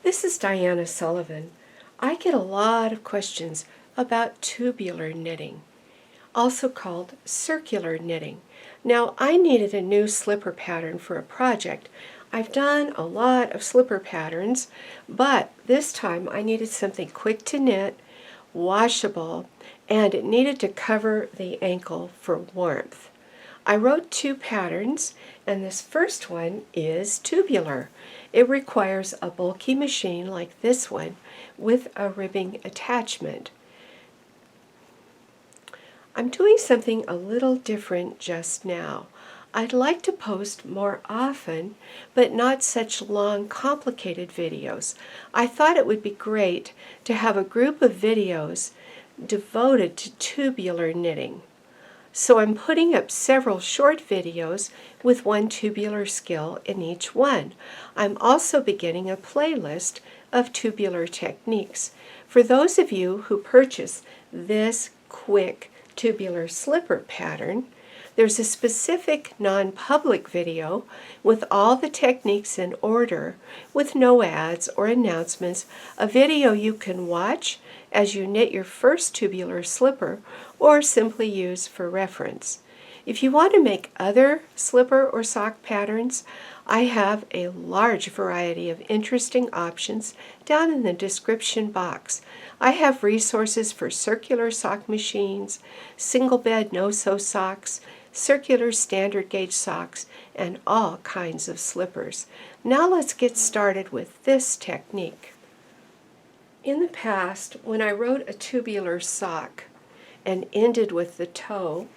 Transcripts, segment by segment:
This is Diana Sullivan. I get a lot of questions about tubular knitting, also called circular knitting. Now, I needed a new slipper pattern for a project. I've done a lot of slipper patterns, but this time I needed something quick to knit, washable, and it needed to cover the ankle for warmth. I wrote two patterns, and this first one is tubular. It requires a bulky machine like this one with a ribbing attachment. I'm doing something a little different just now. I'd like to post more often, but not such long, complicated videos. I thought it would be great to have a group of videos devoted to tubular knitting. So I'm putting up several short videos with one tubular skill in each one. I'm also beginning a playlist of tubular techniques. For those of you who purchase this quick tubular slipper pattern, there's a specific non-public video with all the techniques in order, with no ads or announcements, a video you can watch as you knit your first tubular slipper or simply use for reference. If you want to make other slipper or sock patterns, I have a large variety of interesting options down in the description box. I have resources for circular sock machines, single bed no-sew socks, circular standard gauge socks, and all kinds of slippers. Now let's get started with this technique. In the past, when I wrote a tubular sock and ended with the toe,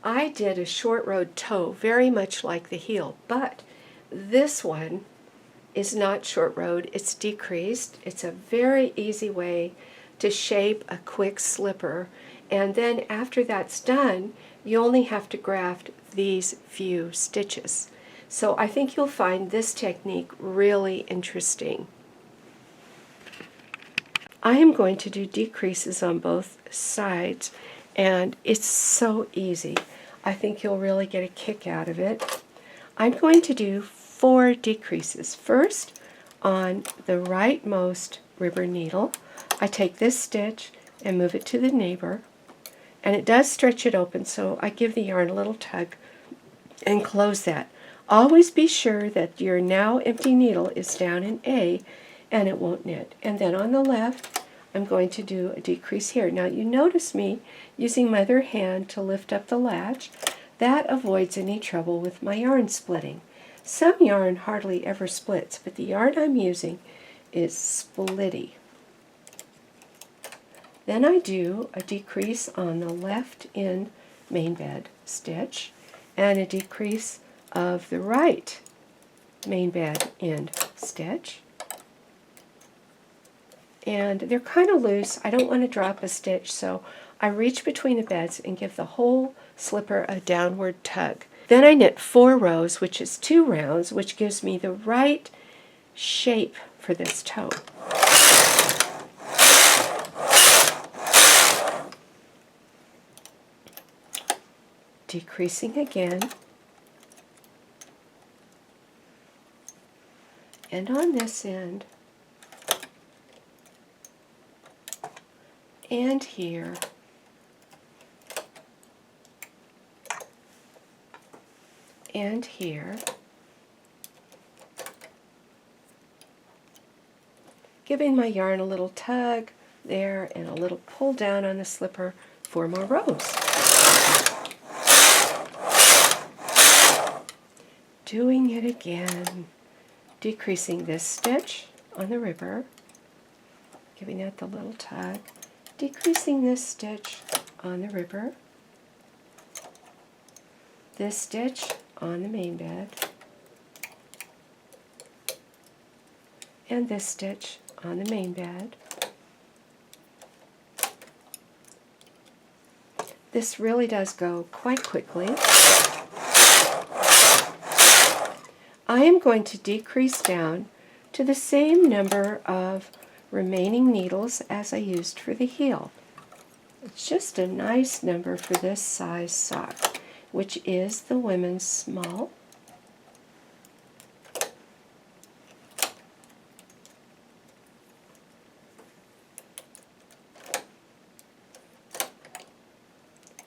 I did a short rowed toe very much like the heel, but this one is not short rowed, it's decreased. It's a very easy way to shape a quick slipper, and then after that's done, you only have to graft these few stitches. So I think you'll find this technique really interesting. I am going to do decreases on both sides, and it's so easy. I think you'll really get a kick out of it. I'm going to do 4 decreases. First, on the rightmost ribber needle, I take this stitch and move it to the neighbor, and it does stretch it open, so I give the yarn a little tug and close that. Always be sure that your now empty needle is down in A and it won't knit. And then on the left, I'm going to do a decrease here. Now you notice me using my other hand to lift up the latch. That avoids any trouble with my yarn splitting. Some yarn hardly ever splits, but the yarn I'm using is splitty. Then I do a decrease on the left end main bed stitch and a decrease of the right main bed end stitch. And they're kind of loose. I don't want to drop a stitch, so I reach between the beds and give the whole slipper a downward tug. Then I knit 4 rows, which is 2 rounds, which gives me the right shape for this toe. Decreasing again. And on this end, and here, and here, giving my yarn a little tug there and a little pull down on the slipper, 4 more rows. Doing it again, decreasing this stitch on the ribber, giving it the little tug, decreasing this stitch on the ribber, this stitch on the main bed, and this stitch on the main bed. This really does go quite quickly. I am going to decrease down to the same number of remaining needles as I used for the heel. It's just a nice number for this size sock, which is the women's small.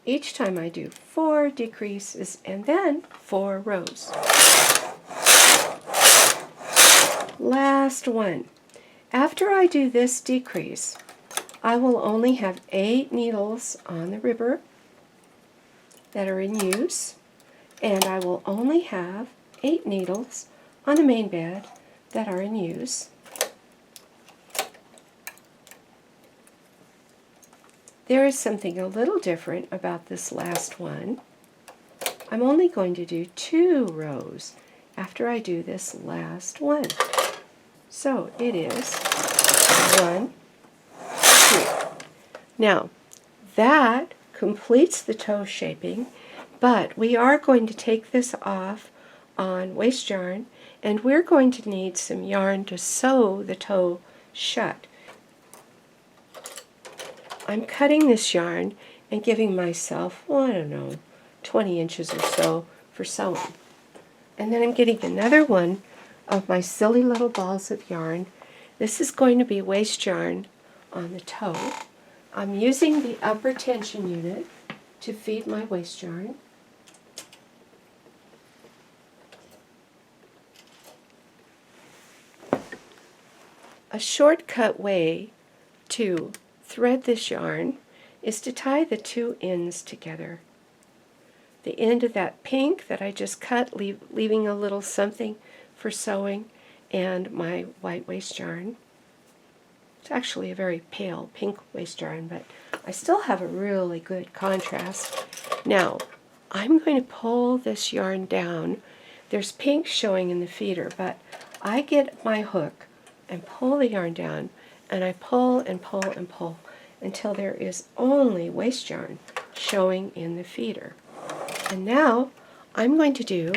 each time I do 4 decreases and then 4 rows. Last one. After I do this decrease, I will only have 8 needles on the ribber that are in use, and I will only have 8 needles on the main bed that are in use. There is something a little different about this last one. I'm only going to do 2 rows after I do this last one. So it is 1, 2. Now, that completes the toe shaping, but we are going to take this off on waste yarn, and we're going to need some yarn to sew the toe shut. I'm cutting this yarn and giving myself, well, I don't know, 20 inches or so for sewing. And then I'm getting another one of my silly little balls of yarn. This is going to be waste yarn on the toe. I'm using the upper tension unit to feed my waste yarn. A shortcut way to thread this yarn is to tie the 2 ends together. The end of that pink that I just cut, leaving a little something for sewing, and my white waste yarn. It's actually a very pale pink waste yarn, but I still have a really good contrast. Now, I'm going to pull this yarn down. There's pink showing in the feeder, but I get my hook and pull the yarn down, and I pull and pull and pull until there is only waste yarn showing in the feeder. And now I'm going to do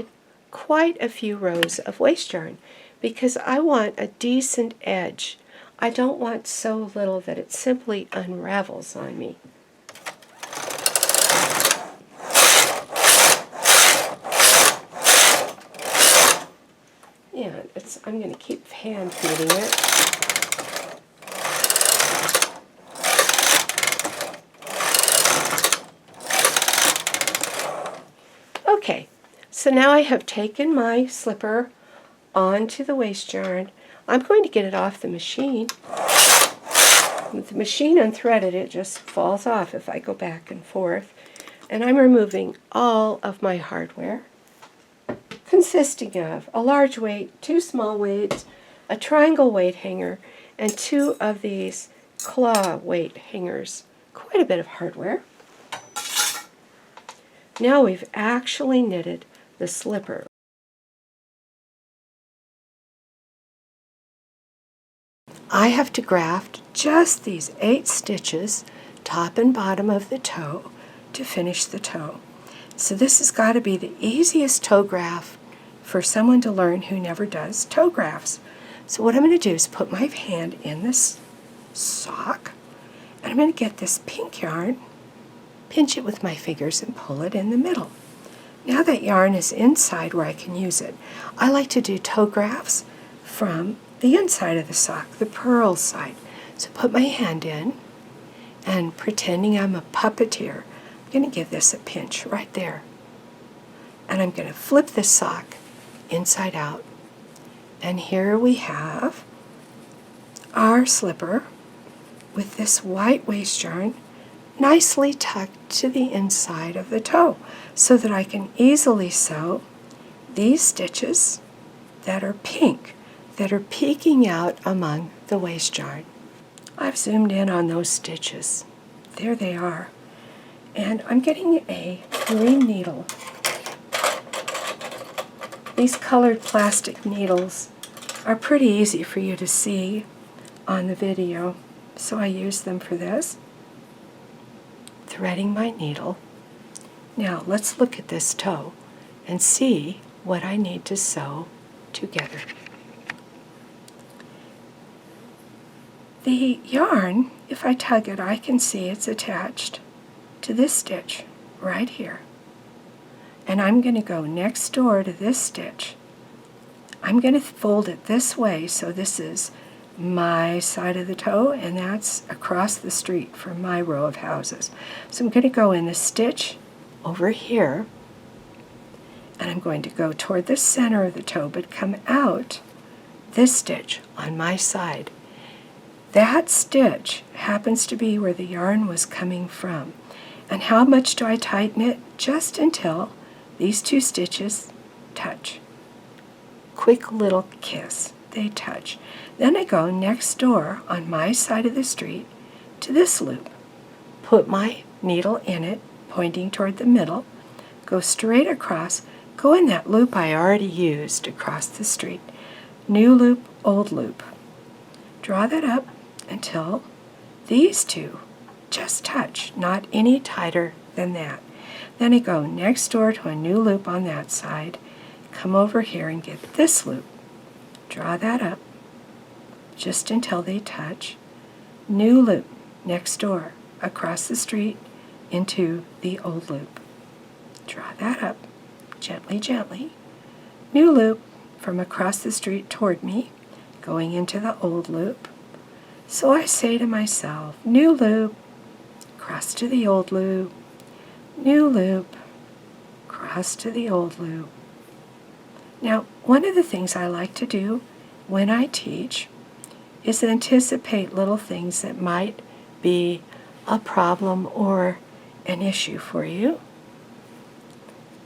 quite a few rows of waste yarn because I want a decent edge. I don't want so little that it simply unravels on me. Yeah, I'm going to keep hand feeding it. Okay, so now I have taken my slipper onto the waste yarn. I'm going to get it off the machine. With the machine unthreaded, it just falls off if I go back and forth. And I'm removing all of my hardware, consisting of a large weight, 2 small weights, a triangle weight hanger, and 2 of these claw weight hangers. Quite a bit of hardware. Now we've actually knitted the slipper. I have to graft just these 8 stitches, top and bottom of the toe, to finish the toe. So this has got to be the easiest toe graft for someone to learn who never does toe grafts. So what I'm going to do is put my hand in this sock, and I'm going to get this pink yarn, pinch it with my fingers, and pull it in the middle. Now that yarn is inside where I can use it, I like to do toe grafts from the inside of the sock, the purl side. So put my hand in, and pretending I'm a puppeteer, I'm going to give this a pinch right there. And I'm going to flip this sock inside out. And here we have our slipper with this white waste yarn nicely tucked to the inside of the toe so that I can easily sew these stitches that are pink, that are peeking out among the waste yarn. I've zoomed in on those stitches. There they are. And I'm getting a green needle. These colored plastic needles are pretty easy for you to see on the video, so I use them for this. Threading my needle. Now let's look at this toe and see what I need to sew together. The yarn, if I tug it, I can see it's attached to this stitch right here. And I'm going to go next door to this stitch. I'm going to fold it this way, so this is my side of the toe, and that's across the street from my row of houses. So I'm going to go in a stitch over here, and I'm going to go toward the center of the toe, but come out this stitch on my side. That stitch happens to be where the yarn was coming from. And how much do I tighten it? Just until these two stitches touch. Quick little kiss, they touch. Then I go next door on my side of the street to this loop. Put my needle in it, pointing toward the middle, go straight across, go in that loop I already used across the street. New loop, old loop. Draw that up until these two just touch, not any tighter than that. Then I go next door to a new loop on that side, come over here and get this loop. Draw that up just until they touch. New loop next door, across the street into the old loop. Draw that up gently, gently. New loop from across the street toward me, going into the old loop. So I say to myself, new loop, cross to the old loop, new loop, cross to the old loop. Now, one of the things I like to do when I teach is anticipate little things that might be a problem or an issue for you.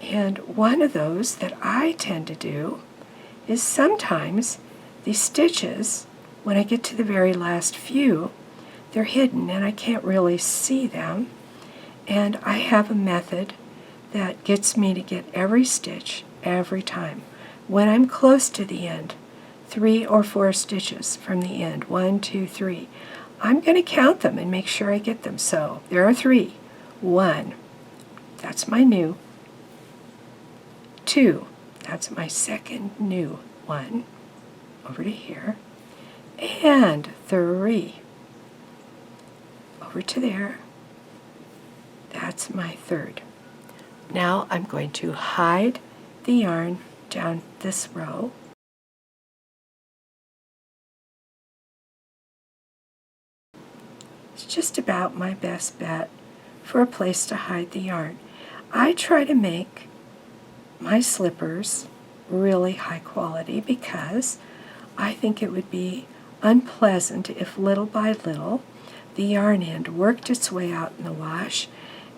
And one of those that I tend to do is sometimes these stitches, when I get to the very last few, they're hidden and I can't really see them. And I have a method that gets me to get every stitch every time. When I'm close to the end, 3 or 4 stitches from the end, 1, 2, 3, I'm going to count them and make sure I get them. So there are 3. 1, that's my new. 2, that's my second new one, over to here. And 3, over to there. That's my third. Now I'm going to hide the yarn down this row. It's just about my best bet for a place to hide the yarn. I try to make my slippers really high quality because I think it would be unpleasant if little by little the yarn end worked its way out in the wash,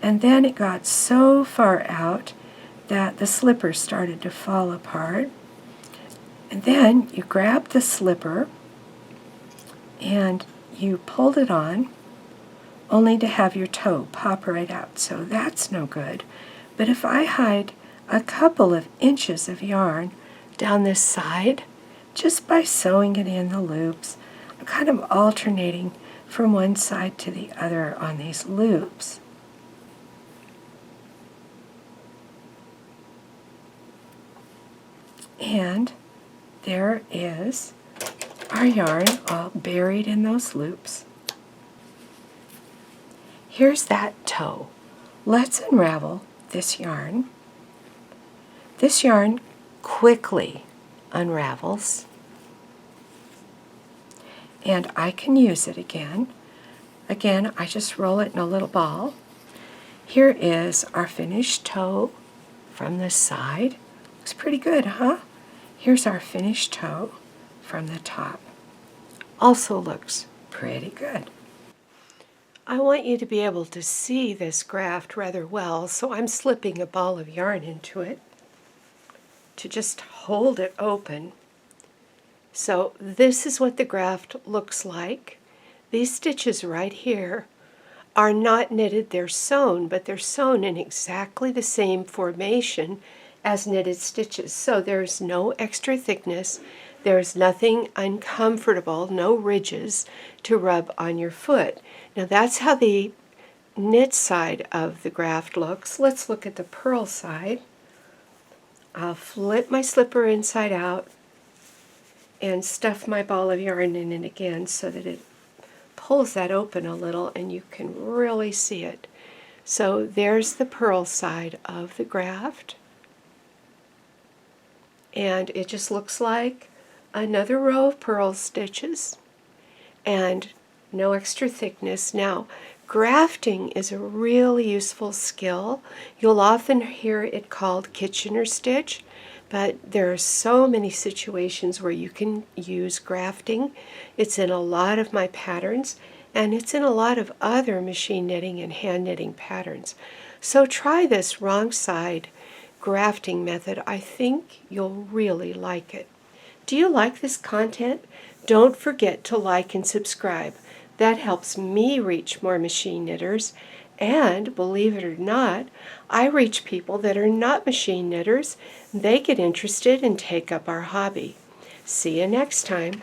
and then it got so far out that the slipper started to fall apart. And then you grab the slipper and you pulled it on, only to have your toe pop right out. So that's no good. But if I hide a couple of inches of yarn down this side, just by sewing it in the loops, I'm kind of alternating from one side to the other on these loops. And there is our yarn all buried in those loops. Here's that toe. Let's unravel this yarn. This yarn quickly unravels, and I can use it again. Again, I just roll it in a little ball. Here is our finished toe from the side. Looks pretty good, huh? Here's our finished toe from the top. Also looks pretty good. I want you to be able to see this graft rather well, so I'm slipping a ball of yarn into it to just hold it open. So this is what the graft looks like. These stitches right here are not knitted, they're sewn, but they're sewn in exactly the same formation as knitted stitches. So there's no extra thickness, there's nothing uncomfortable, no ridges to rub on your foot. Now that's how the knit side of the graft looks. Let's look at the purl side. I'll flip my slipper inside out and stuff my ball of yarn in it again so that it pulls that open a little and you can really see it. So there's the purl side of the graft. And it just looks like another row of purl stitches. and no extra thickness. Now, grafting is a really useful skill. You'll often hear it called Kitchener stitch, but there are so many situations where you can use grafting. It's in a lot of my patterns, and it's in a lot of other machine knitting and hand knitting patterns. So try this wrong side grafting method. I think you'll really like it. Do you like this content? Don't forget to like and subscribe. That helps me reach more machine knitters. And believe it or not, I reach people that are not machine knitters. They get interested and take up our hobby. See you next time.